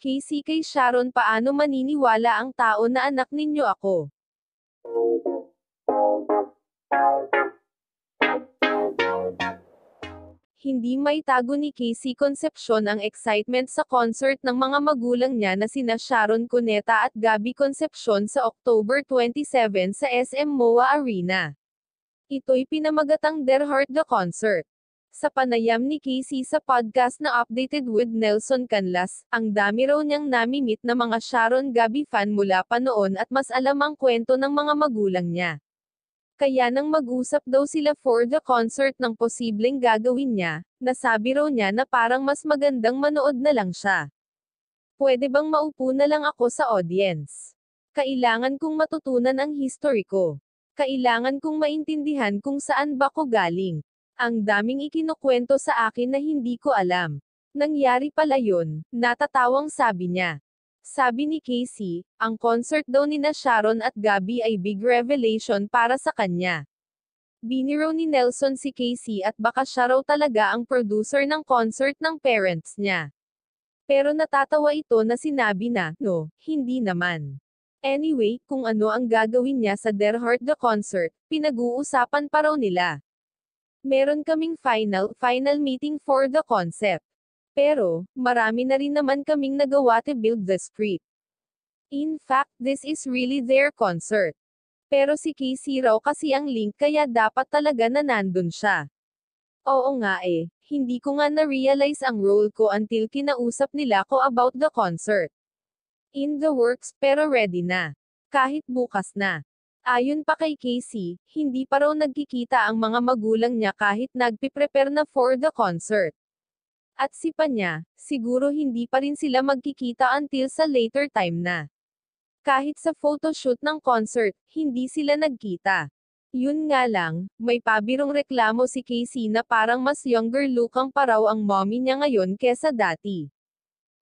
Casey kay Sharon, paano maniniwala ang tao na anak ninyo ako? Hindi maitago ni Casey Concepcion ang excitement sa concert ng mga magulang niya na sina Sharon Cuneta at Gabby Concepcion sa October 27 sa SM MOA Arena. Ito'y pinamagatang Der Heart the Concert. Sa panayam ni Casey sa podcast na Updated with Nelson Canlas, ang dami raw niyang namimit na mga Sharon Gabby fan mula pa noon at mas alam ang kwento ng mga magulang niya. Kaya nang mag-usap daw sila for the concert ng posibleng gagawin niya, nasabi raw niya na parang mas magandang manood na lang siya. Pwede bang maupo na lang ako sa audience? Kailangan kong matutunan ang history ko. Kailangan kong maintindihan kung saan ba ko galing. Ang daming ikinukwento sa akin na hindi ko alam. Nangyari pala yun, natatawang sabi niya. Sabi ni Casey, ang concert daw nina Sharon at Gabby ay big revelation para sa kanya. Biniro ni Nelson si Casey at baka siya raw talaga ang producer ng concert ng parents niya. Pero natatawa ito na sinabi na, no, hindi naman. Anyway, kung ano ang gagawin niya sa Der Heart the Concert, pinag-uusapan pa raw nila. Meron kaming final meeting for the concept. Pero, marami na rin naman kaming nagawa to build the script. In fact, this is really their concert. Pero si Casey raw kasi ang link kaya dapat talaga na nandun siya. Oo nga eh, hindi ko nga na-realize ang role ko until kinausap nila ko about the concert. In the works, pero ready na. Kahit bukas na. Ayon pa kay Casey, hindi pa raw nagkikita ang mga magulang niya kahit nagpiprepare na for the concert. At si pa niya, siguro hindi pa rin sila magkikita until sa later time na. Kahit sa photoshoot ng concert, hindi sila nagkita. Yun nga lang, may pabirong reklamo si Casey na parang mas younger looking pa raw ang mommy niya ngayon kesa dati.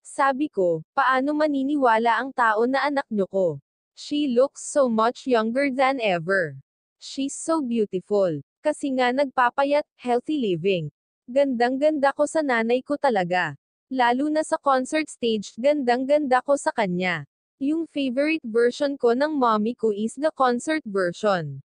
Sabi ko, paano maniniwala ang tao na anak niyo ko? She looks so much younger than ever. She's so beautiful. Kasi nga nagpapayat, healthy living. Gandang-ganda ko sa nanay ko talaga. Lalo na sa concert stage, gandang-ganda ko sa kanya. Yung favorite version ko ng mommy ko is the concert version.